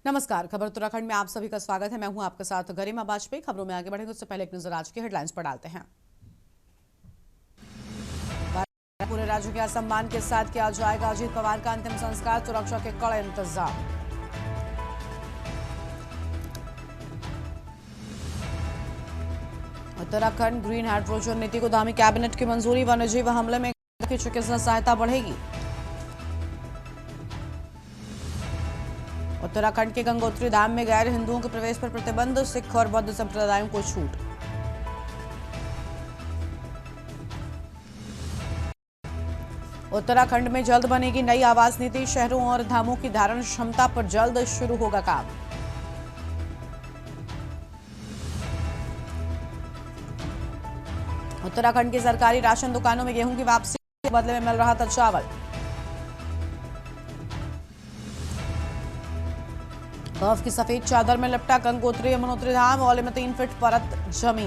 नमस्कार। खबर उत्तराखंड में आप सभी का स्वागत है। मैं हूं आपके साथ गरिमा वाजपेयी। खबरों में आगे बढ़ेंगे उससे पहले एक नजर आज की हेडलाइंस पर डालते हैं। पूरे राज्य के सम्मान के साथ किया जाएगा अजीत पवार का अंतिम संस्कार, सुरक्षा के कड़े इंतजाम। उत्तराखंड ग्रीन हाइड्रोजन नीति को धामी कैबिनेट की मंजूरी, वन्यजीव हमले में की चिकित्सा सहायता बढ़ेगी। उत्तराखंड के गंगोत्री धाम में गैर हिंदुओं के प्रवेश पर प्रतिबंध, सिख और बौद्ध संप्रदायों को छूट। उत्तराखंड में जल्द बनेगी नई आवास नीति, शहरों और धामों की धारण क्षमता पर जल्द शुरू होगा काम। उत्तराखंड की सरकारी राशन दुकानों में गेहूं की वापसी के बदले में मिल रहा था चावल। बर्फ की सफेद चादर में लिपटा गंगोत्री यमुनोत्री धाम, औले में 3 फीट परत जमी।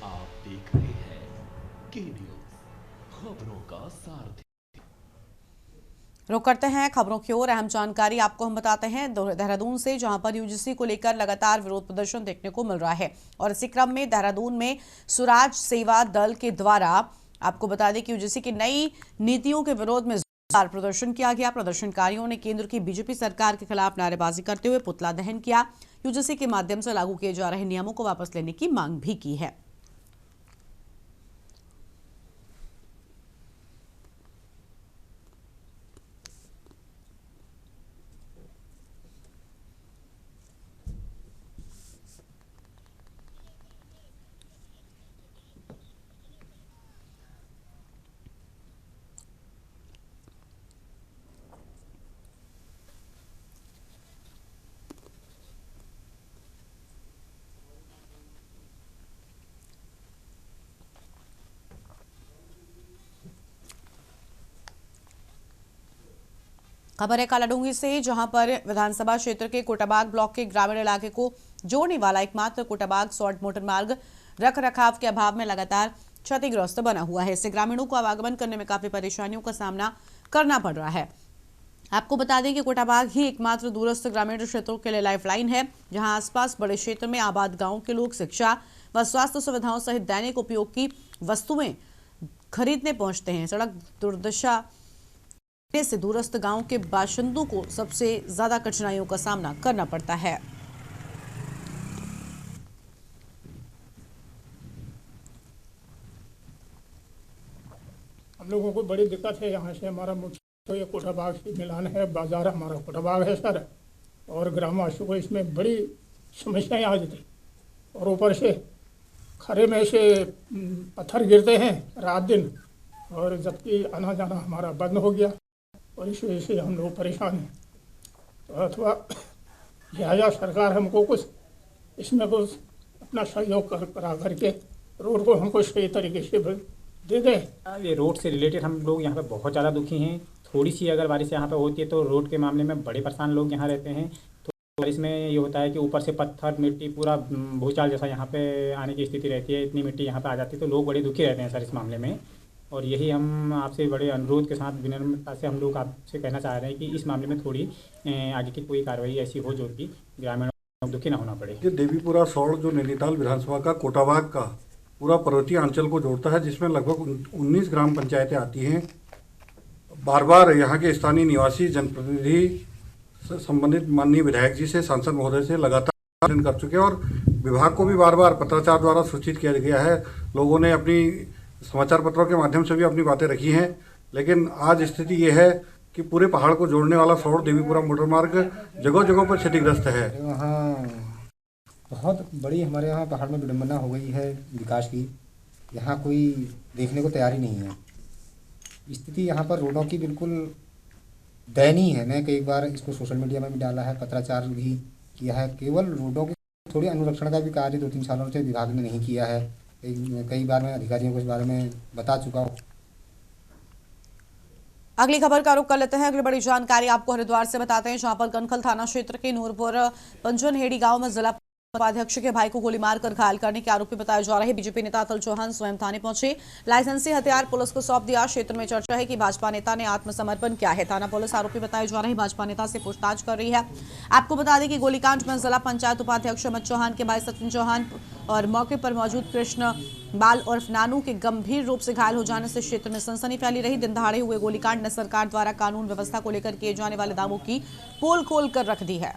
आप देख रहे हैं के न्यूज़, खबरों का सारथी। रुक करते हैं खबरों की ओर। अहम जानकारी आपको हम बताते हैं देहरादून से, जहां पर यूजीसी को लेकर लगातार विरोध प्रदर्शन देखने को मिल रहा है। और इसी क्रम में देहरादून में स्वराज सेवा दल के द्वारा आपको बता दें कि यूजीसी की नई नीतियों के विरोध में जोरदार प्रदर्शन किया गया। प्रदर्शनकारियों ने केंद्र की बीजेपी सरकार के खिलाफ नारेबाजी करते हुए पुतला दहन किया। यूजीसी के माध्यम से लागू किए जा रहे नियमों को वापस लेने की मांग भी की है। खबर है कालाडूंगी से, जहां पर विधानसभा क्षेत्र के कोटाबाग ब्लॉक के ग्रामीण इलाके को जोड़ने वाला एकमात्र कोटाबाग सॉल्ट मोटर मार्ग रख रखाव के अभाव में लगातार क्षतिग्रस्त बना हुआ है। इससे ग्रामीणों को आवागमन करने में काफी परेशानियों का सामना करना पड़ रहा है। आपको बता दें कि कोटाबाग ही एकमात्र दूरस्थ ग्रामीण क्षेत्रों के लिए लाइफलाइन है, जहां आसपास बड़े क्षेत्र में आबाद गांव के लोग शिक्षा व स्वास्थ्य सुविधाओं सहित दैनिक उपयोग की वस्तुएं खरीदने पहुंचते हैं। सड़क दुर्दशा से दूरस्थ गांव के बाशिंदों को सबसे ज्यादा कठिनाइयों का सामना करना पड़ता है। हम लोगों को बड़ी दिक्कत है। यहाँ से हमारा मुख्य तो ये कोटाबाग से मिलान है, बाजार हमारा कोटाबाग है सर, और ग्रामवासियों को इसमें बड़ी समस्याएं आ जाती। और ऊपर से खरे में से पत्थर गिरते हैं रात दिन, और जबकि आना जाना हमारा बंद हो गया, और इस वजह से हम लोग परेशान हैं। तो अथवा लिहाजा सरकार हमको कुछ इसमें कुछ अपना सहयोग करा करके रोड को हमको सही तरीके से दे दे। ये रोड से रिलेटेड हम लोग यहाँ पे बहुत ज़्यादा दुखी हैं। थोड़ी सी अगर बारिश यहाँ पे होती है तो रोड के मामले में बड़े परेशान लोग यहाँ रहते हैं। तो बारिश में ये होता है कि ऊपर से पत्थर मिट्टी पूरा भूचाल जैसा यहाँ पे आने की स्थिति रहती है। इतनी मिट्टी यहाँ पे आ जाती है तो लोग बड़े दुखी रहते हैं सर इस मामले में। और यही हम आपसे बड़े अनुरोध के साथ विनम्रता से हम लोग आपसे कहना चाह रहे हैं कि इस मामले में थोड़ी आगे की कोई कार्रवाई ऐसी हो जो कि ग्रामीणों को दुखी ना होना पड़े। ये देवीपुरा सौड़ जो नैनीताल विधानसभा का कोटाबाग का पूरा पर्वतीय अंचल को जोड़ता है, जिसमें लगभग 19 ग्राम पंचायतें आती हैं। बार बार यहाँ के स्थानीय निवासी जनप्रतिनिधि संबंधित माननीय विधायक जी से, सांसद महोदय से लगातार आवेदन कर चुके हैं, और विभाग को भी बार बार पत्राचार द्वारा सूचित किया गया है। लोगों ने अपनी समाचार पत्रों के माध्यम से भी अपनी बातें रखी हैं, लेकिन आज स्थिति ये है कि पूरे पहाड़ को जोड़ने वाला सौड़ देवीपुरा मोटर मार्ग जगह जगह पर क्षतिग्रस्त है। वहाँ बहुत बड़ी हमारे यहाँ पहाड़ में विडम्बना हो गई है विकास की। यहाँ कोई देखने को तैयार ही नहीं है। स्थिति यहाँ पर रोडों की बिल्कुल दयनीय है। मैं कई बार इसको सोशल मीडिया में भी डाला है, पत्राचार भी किया है। केवल रोडों के थोड़ी अनुरक्षण का भी कार्य 2-3 सालों से विभाग ने नहीं किया है। कई बार मैं अधिकारियों को इस बारे में बता चुका हूँ। अगली खबर का रुख कर लेते हैं। अगली बड़ी जानकारी आपको हरिद्वार से बताते हैं, जहां पर कनखल थाना क्षेत्र के नूरपुर पंजनहेड़ी गांव में जिला उपाध्यक्ष के भाई को गोली मारकर घायल करने के आरोपी बताए जा रहे बीजेपी नेता अतुल चौहान स्वयं थाने पहुंचे, लाइसेंसी हथियार पुलिस को सौंप दिया। क्षेत्र में चर्चा है कि भाजपा नेता ने आत्मसमर्पण किया है। थाना पुलिस आरोपी बताए जा रहे भाजपा नेता से पूछताछ कर रही है। आपको बता दें कि गोलीकांड में जिला पंचायत उपाध्यक्ष अमित चौहान के भाई सचिन चौहान और मौके पर मौजूद कृष्ण बाल उर्फ नानू के गंभीर रूप से घायल हो जाने से क्षेत्र में सनसनी फैली रही। दिन दहाड़े हुए गोलीकांड ने सरकार द्वारा कानून व्यवस्था को लेकर किए जाने वाले दावों की पोल खोल कर रख दी है।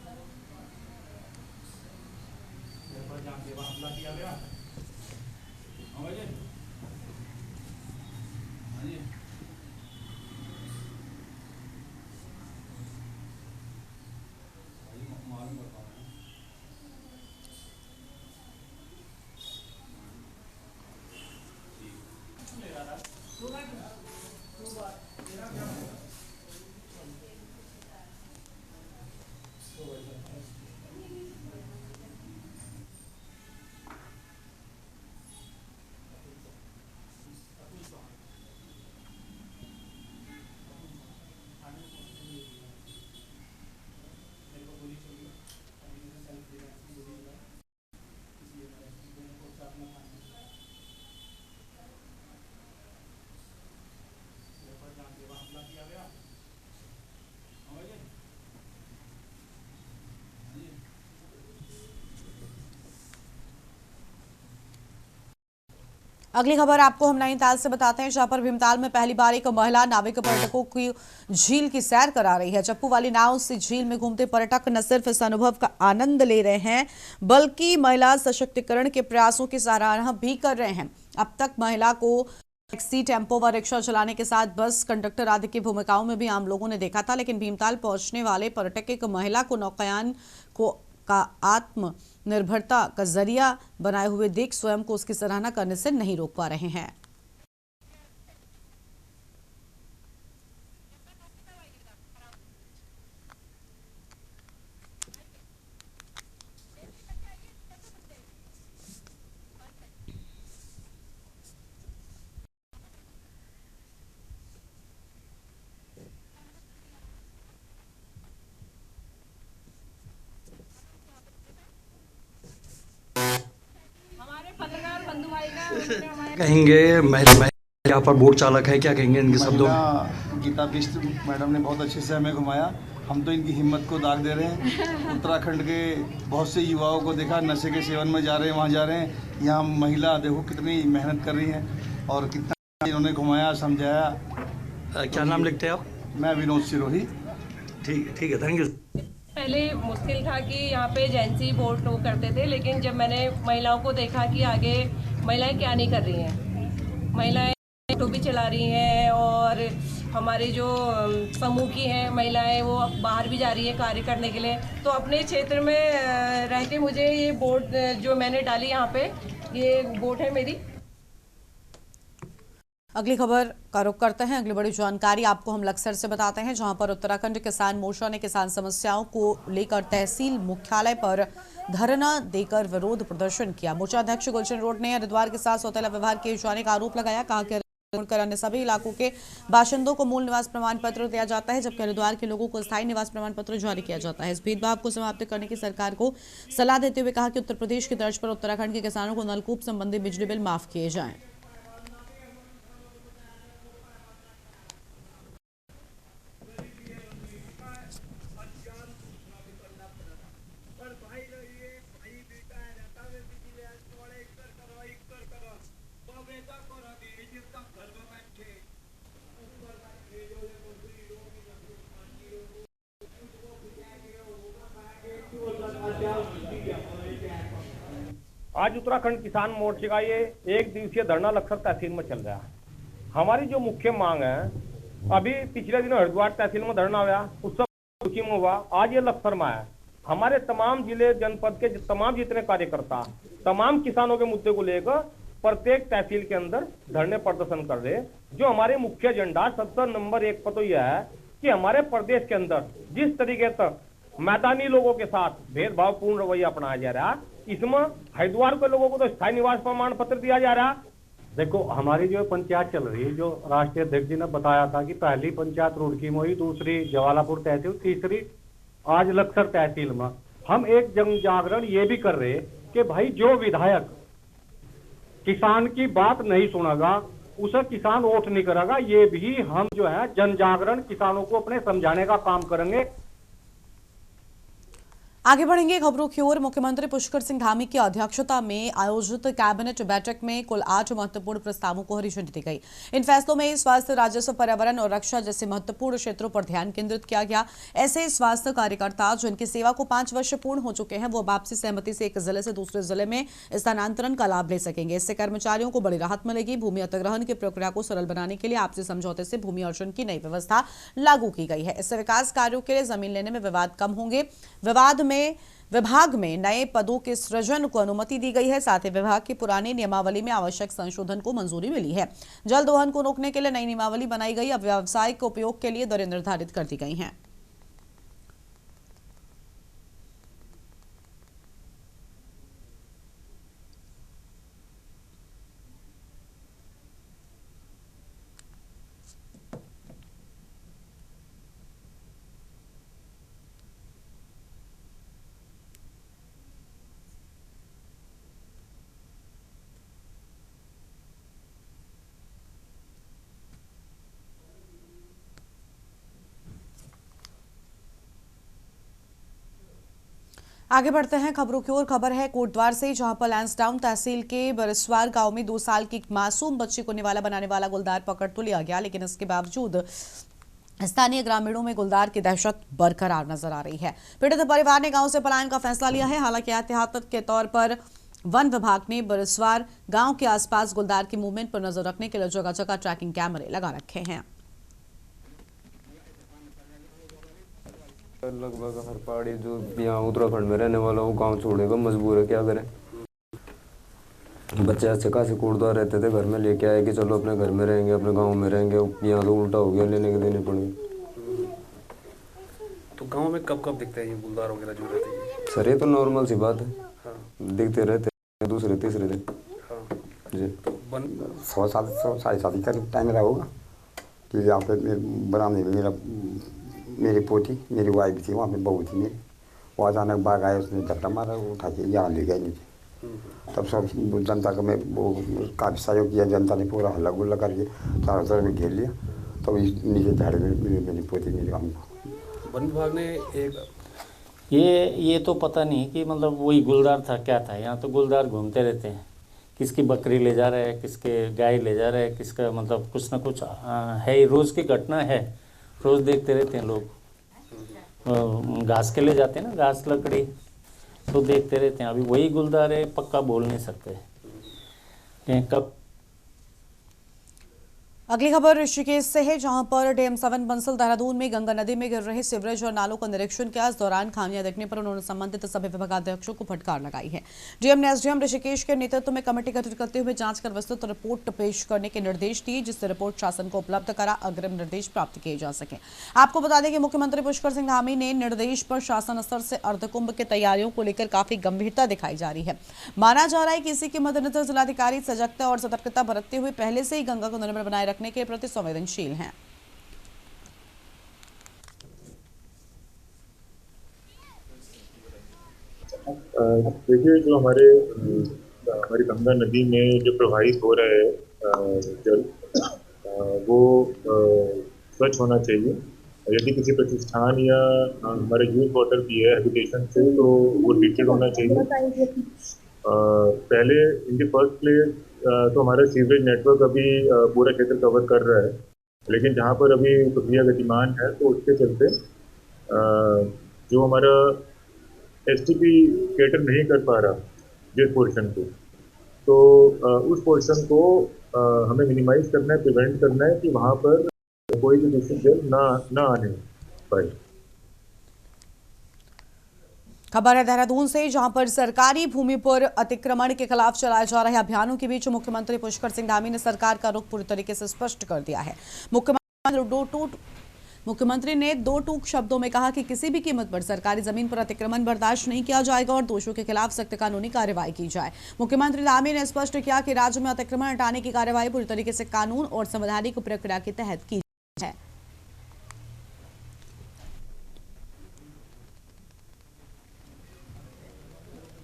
अगली खबर आपको हम नैनीताल से बताते हैं, जहां पर भीमताल में पहली बार एक महिला नाविक पर्यटकों की झील की सैर करा रही है। चप्पू वाली नाव से झील में घूमते पर्यटक न सिर्फ इस अनुभव का आनंद ले रहे हैं, बल्कि महिला सशक्तिकरण के प्रयासों की सराहना भी कर रहे हैं। अब तक महिला को टैक्सी, टेम्पो व रिक्शा चलाने के साथ बस कंडक्टर आदि की भूमिकाओं में भी आम लोगों ने देखा था, लेकिन भीमताल पहुंचने वाले पर्यटक एक महिला को नौकायान का आत्मनिर्भरता का जरिया बनाए हुए देख स्वयं को उसकी सराहना करने से नहीं रोक पा रहे हैं। कहेंगे महिला यहाँ पर बोट चालक है, क्या कहेंगे इनके शब्दों में? गीता बिष्ट मैडम ने बहुत अच्छे से हमें घुमाया। हम तो इनकी हिम्मत को दाग दे रहे हैं। उत्तराखंड के बहुत से युवाओं को देखा नशे के सेवन में जा रहे हैं, वहाँ जा रहे हैं। यहाँ महिला देखो कितनी मेहनत कर रही हैं और कितना इन्होंने घुमाया समझाया। क्या नाम लिखते हैं आप? मैं विनोद सिरोही। ठीक है, थैंक यू। पहले मुश्किल था कि यहाँ पे एजेंसी बोट टो करते थे, लेकिन जब मैंने महिलाओं को देखा कि आगे महिलाएं क्या नहीं कर रही हैं, महिलाएं ऑटो भी चला रही हैं और हमारे जो समूह की हैं महिलाएं वो बाहर भी जा रही हैं कार्य करने के लिए। तो अपने क्षेत्र में रह के मुझे ये बोट जो मैंने डाली यहाँ पे, ये बोट है मेरी। अगली खबर का रुख करते हैं। अगली बड़ी जानकारी आपको हम लक्सर से बताते हैं, जहां पर उत्तराखंड किसान मोर्चा ने किसान समस्याओं को लेकर तहसील मुख्यालय पर धरना देकर विरोध प्रदर्शन किया। मोर्चा अध्यक्ष गुलशन रोड ने हरिद्वार के साथ सौतेला व्यवहार किए जाने का आरोप लगाया। कहा कि छोड़कर अन्य सभी इलाकों के बाशिंदों को मूल निवास प्रमाण पत्र दिया जाता है, जबकि हरिद्वार के लोगों को स्थायी निवास प्रमाण पत्र जारी किया जाता है। इस भेदभाव को समाप्त करने की सरकार को सलाह देते हुए कहा कि उत्तर प्रदेश की तर्ज पर उत्तराखंड के किसानों को नलकूप संबंधी बिजली बिल माफ किए जाएं। आज उत्तराखंड किसान मोर्चे का ये एक दिवसीय धरना लक्सर तहसील में चल रहा है। हमारी जो मुख्य मांग है, अभी पिछले दिनों हरिद्वार तहसील में धरना हुआ, उस सब सुखी में हुआ, आज ये लक्सर में है। हमारे तमाम जिले जनपद के तमाम जितने कार्यकर्ता तमाम किसानों के मुद्दे को लेकर प्रत्येक तहसील के अंदर धरने प्रदर्शन कर रहे। जो हमारे मुख्य एजेंडा सबसे नंबर 1 पर तो यह है कि हमारे प्रदेश के अंदर जिस तरीके से मैदानी लोगों के साथ भेदभावपूर्ण रवैया अपनाया जा रहा है, इसमें हरिद्वार के लोगों को तो स्थायी निवास प्रमाण पत्र दिया जा रहा है। देखो, हमारी जो पंचायत चल रही है, जो राष्ट्रीय अध्यक्ष जी ने बताया था कि पहली पंचायत रुड़की में हुई, दूसरी जवालापुर तहसील, तीसरी आज लक्सर तहसील में। हम एक जन जागरण ये भी कर रहे कि भाई जो विधायक किसान की बात नहीं सुनेगा उसे किसान वोट नहीं करेगा। ये भी हम जो है जन जागरण किसानों को अपने समझाने का काम करेंगे। आगे बढ़ेंगे खबरों की ओर। मुख्यमंत्री पुष्कर सिंह धामी की अध्यक्षता में आयोजित कैबिनेट बैठक में कुल 8 महत्वपूर्ण प्रस्तावों को हरी झंडी दी गई। इन फैसलों में स्वास्थ्य, राजस्व, पर्यावरण और रक्षा जैसे महत्वपूर्ण क्षेत्रों पर ध्यान केंद्रित किया गया। ऐसे स्वास्थ्य कार्यकर्ता जिनकी सेवा को 5 वर्ष पूर्ण हो चुके हैं, वो आपसी सहमति से एक जिले से दूसरे जिले में स्थानांतरण का लाभ ले सकेंगे। इससे कर्मचारियों को बड़ी राहत मिलेगी। भूमि अधिग्रहण की प्रक्रिया को सरल बनाने के लिए आपसी समझौते से भूमि अर्जन की नई व्यवस्था लागू की गई है। इससे विकास कार्यों के लिए जमीन लेने में विवाद कम होंगे। विभाग में नए पदों के सृजन को अनुमति दी गई है। साथ ही विभाग की पुरानी नियमावली में आवश्यक संशोधन को मंजूरी मिली है। जल दोहन को रोकने के लिए नई नियमावली बनाई गई। अब व्यावसायिक उपयोग के लिए दरें निर्धारित कर दी गई हैं। आगे बढ़ते हैं खबरों की ओर। खबर है कोटद्वार से, जहां पर लैंसडाउन तहसील के बरसवार गांव में 2 साल की मासूम बच्ची को निवाला बनाने वाला गुलदार पकड़ तो लिया गया, लेकिन इसके बावजूद स्थानीय ग्रामीणों में गुलदार की दहशत बरकरार नजर आ रही है। पीड़ित परिवार ने गांव से पलायन का फैसला लिया है। हालांकि एहतियात के तौर पर वन विभाग ने बरसवार गांव के आसपास गुलदार के मूवमेंट पर नजर रखने के लिए जगह जगह ट्रैकिंग कैमरे लगा रखे हैं। लगभग हर पहाड़ी जो यहाँ उत्तराखंड में रहने वाला वो गांव छोड़ने को मजबूर है, क्या करें। बच्चे अच्छे खासे कोटद्वार रहते थे, घर में लेके आए कि चलो अपने घर में रहेंगे, अपने गांव में रहेंगे। यहाँ तो उल्टा हो गया, लेने के देने पड़ गए। तो गांव में कब कब दिखते हैं ये गुलदार वगैरह जो रहते हैं? सर ये तो नॉर्मल सी बात है। हाँ। दिखते रहते हैं दूसरे तीसरे दिन। हाँ। जी। तो 100 साढ़े 7 का टाइम रहा होगा कि यहाँ पे बरामदे में मेरी पोती, मेरी वाइफ थी, वहाँ पे बहू थी मेरी। वो अचानक बाघ आया, उसने धक्का मारा, वो उठा के यहाँ ले गया नीचे। तब सब जनता का मैं वो काफ़ी सहयोग किया। जनता ने पूरा हल्ला गुल्ला करके चारों तरफ में घेर लिया। तो नीचे झाड़े में मेरी पोती मेरे गाँव को। वन विभाग ने एक ये तो पता नहीं कि मतलब वही गुलदार था क्या था। यहाँ तो गुलदार घूमते रहते हैं, किसकी बकरी ले जा रहे हैं, किसके गाय ले जा रहे हैं, किसका मतलब कुछ ना कुछ है। रोज़ की घटना है, रोज़ देखते रहते हैं लोग। घास के ले जाते हैं ना, घास लकड़ी, तो देखते रहते हैं। अभी वही गुलदार है, पक्का बोल नहीं सकते कब। अगली खबर ऋषिकेश से है, जहां पर DM7 बंसल देहरादून में गंगा नदी में गिर रहे सीवरेज और नालों का निरीक्षण किया। इस दौरान खामियां देखने पर उन्होंने संबंधित सभी विभागाध्यक्षों को फटकार लगाई है। डीएम ने एसडीएम ऋषिकेश के नेतृत्व में कमेटी गठित करते हुए जांच कर विस्तृत रिपोर्ट पेश करने के निर्देश दिए, जिससे रिपोर्ट शासन को उपलब्ध करा अग्रिम निर्देश प्राप्त किए जा सके। आपको बता दें कि मुख्यमंत्री पुष्कर सिंह धामी ने निर्देश पर शासन स्तर से अर्धकुंभ की तैयारियों को लेकर काफी गंभीरता दिखाई जा रही है। माना जा रहा है कि इसी के मद्देनजर जिलाधिकारी सजगता और सतर्कता बरतते हुए पहले से ही गंगा को निर्मल बनाए रखने के प्रति संवेदनशील हैं। देखिए, जो हमारी गंगा नदी में जो प्रवाहित हो रहा है जल, वो स्वच्छ होना चाहिए। यदि किसी प्रतिष्ठान या हमारे यूज वाटर की है हैबिटेशन से, तो वो ट्रीटेड होना चाहिए। पहले इन द फर्स्ट प्लेस तो हमारा सीवरेज नेटवर्क अभी पूरा क्षेत्र कवर कर रहा है, लेकिन जहाँ पर अभी प्रक्रिया गतिमान है, तो उसके चलते जो हमारा STP कैटर नहीं कर पा रहा जिस पोर्शन को, तो उस पोर्शन को हमें मिनिमाइज करना है, प्रिवेंट करना है कि वहाँ पर कोई भी दूषित जल ना आने पाए। खबर है देहरादून से, जहां पर सरकारी भूमि पर अतिक्रमण के खिलाफ चलाए जा रहे अभियानों के बीच मुख्यमंत्री पुष्कर सिंह धामी ने सरकार का रुख पूरी तरीके से स्पष्ट कर दिया है। मुख्यमंत्री ने 2 टूक शब्दों में कहा कि किसी भी कीमत पर सरकारी जमीन पर अतिक्रमण बर्दाश्त नहीं किया जाएगा और दोषियों के खिलाफ सख्त कानूनी कार्रवाई की जाए। मुख्यमंत्री धामी ने स्पष्ट किया कि राज्य में अतिक्रमण हटाने की कार्रवाई पूरी तरीके से कानून और संवैधानिक प्रक्रिया के तहत की है।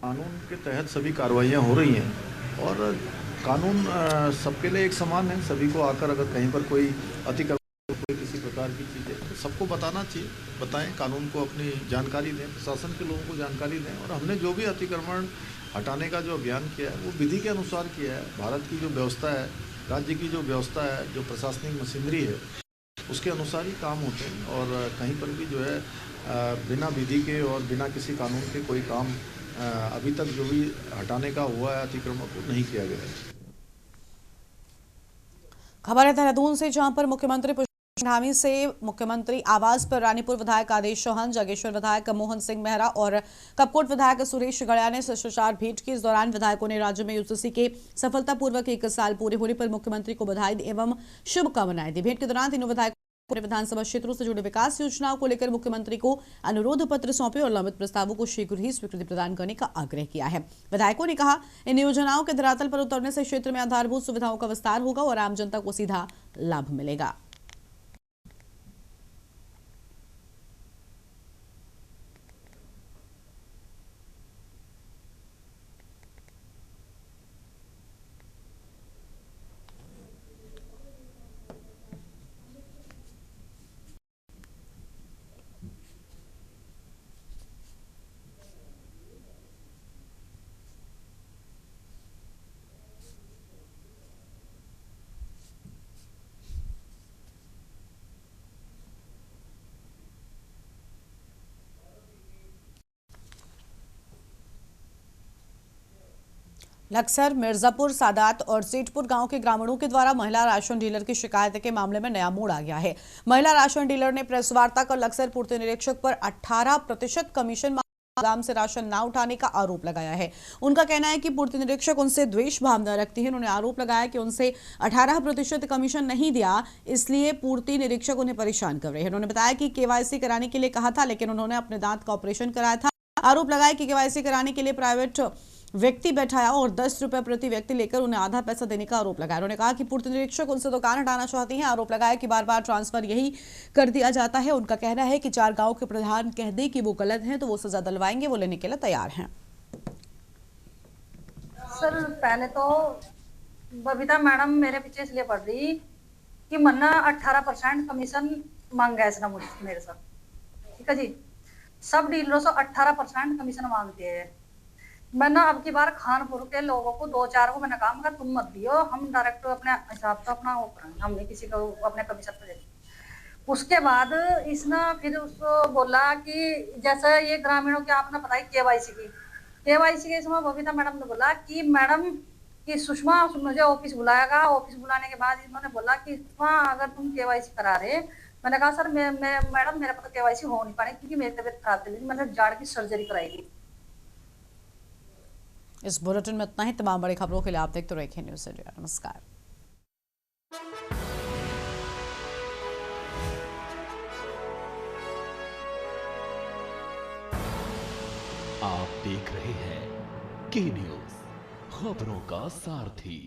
कानून के तहत सभी कार्रवाइयाँ हो रही हैं और कानून सबके लिए एक समान है। सभी को आकर अगर कहीं पर कोई अतिक्रमण, कोई किसी प्रकार की चीज़ें, तो सबको बताना चाहिए, बताएं, कानून को अपनी जानकारी दें, प्रशासन के लोगों को जानकारी दें। और हमने जो भी अतिक्रमण हटाने का जो अभियान किया है वो विधि के अनुसार किया है। भारत की जो व्यवस्था है, राज्य की जो व्यवस्था है, जो प्रशासनिक मशीनरी है, उसके अनुसार ही काम होते हैं। और कहीं पर भी जो है बिना विधि के और बिना किसी कानून के कोई काम अभी तक जो भी हटाने का हुआ है अतिक्रमण को नहीं किया गया है। खबर है देहरादून से, जहां पर मुख्यमंत्री धामी से मुख्यमंत्री आवास पर रानीपुर विधायक आदेश चौहान, जागेश्वर विधायक मोहन सिंह मेहरा और कपकोट विधायक सुरेश गड़िया ने शिष्टाचार भेंट की। इस दौरान विधायकों ने राज्य में यूजीसी के सफलतापूर्वक 1 साल पूरे होने पर मुख्यमंत्री को बधाई एवं शुभकामनाएं दी। भेंट के दौरान तीनों विधायकों ने विधानसभा क्षेत्रों से जुड़े विकास योजनाओं को लेकर मुख्यमंत्री को अनुरोध पत्र सौंपे और लंबित प्रस्तावों को शीघ्र ही स्वीकृति प्रदान करने का आग्रह किया है। विधायकों ने कहा, इन योजनाओं के धरातल पर उतरने से क्षेत्र में आधारभूत सुविधाओं का विस्तार होगा और आम जनता को सीधा लाभ मिलेगा। लक्सर, मिर्जापुर, सादात और सेठपुर गांव के ग्रामीणों के द्वारा महिला राशन डीलर की शिकायत के मामले में नया मोड़ आ गया है। महिला राशन डीलर ने प्रेस वार्ता कर लक्सर पूर्ति निरीक्षक पर 18% कमीशन दाम से राशन ना उठाने का आरोप लगाया है। उनका कहना है कि पूर्ति निरीक्षक उनसे द्वेष भावना रखती है। उन्होंने आरोप लगाया कि उनसे 18% कमीशन नहीं दिया, इसलिए पूर्ति निरीक्षक उन्हें परेशान कर रहे हैं। उन्होंने बताया कि केवाईसी कराने के लिए कहा था, लेकिन उन्होंने अपने दांत का ऑपरेशन कराया था। आरोप लगाया कि केवाईसी कराने के लिए प्राइवेट व्यक्ति बैठाया और 10 रुपए प्रति व्यक्ति लेकर उन्हें आधा पैसा देने का आरोप लगाया। उन्होंने कहा कि पूर्ति निरीक्षक उनसे दुकान हटाना चाहती हैं। आरोप लगाया कि बार बार ट्रांसफर यही कर दिया जाता है। उनका कहना है कि 4 गांव के प्रधान कह दे कि वो गलत हैं तो वो सजा दिलवाएंगे, वो लेने के लिए तैयार हैं। सर, पहले तो बबीता मैडम मेरे पीछे इसलिए पड़ रही कि मन्ना 18% कमीशन मांगा है इसने मुझसे, मेरे साथ, ठीक है जी। सब डीलरों से 18% कमीशन मांगते हैं। मैंने अब की बार खानपुर के लोगों को 2-4 को मैंने कहा मगर तुम मत दियो, हम डायरेक्ट अपने हिसाब से अपना वो करेंगे, हमने किसी को अपने कमीशन पर दे। उसके बाद इसने फिर उसको बोला कि जैसे ये ग्रामीणों की आपने बताई केवाईसी के इसमें बबीता मैडम ने बोला कि मैडम कि सुषमा मुझे ऑफिस बुलाएगा। ऑफिस बुलाने के बाद इन्होंने बोला कि सुषमा अगर तुम केवाईसी करा रहे, मैंने कहा सर मैं मैडम मेरे पास केवाईसी हो नहीं पाएगी क्योंकि मेरी तबीयत खराब थी, मैंने जाड़ की सर्जरी कराई। इस बुलेटिन में इतना ही। तमाम बड़ी खबरों के लिए आप देखते रहिए न्यूज़ इंडिया। नमस्कार। आप देख रहे हैं के न्यूज़, खबरों का सारथी।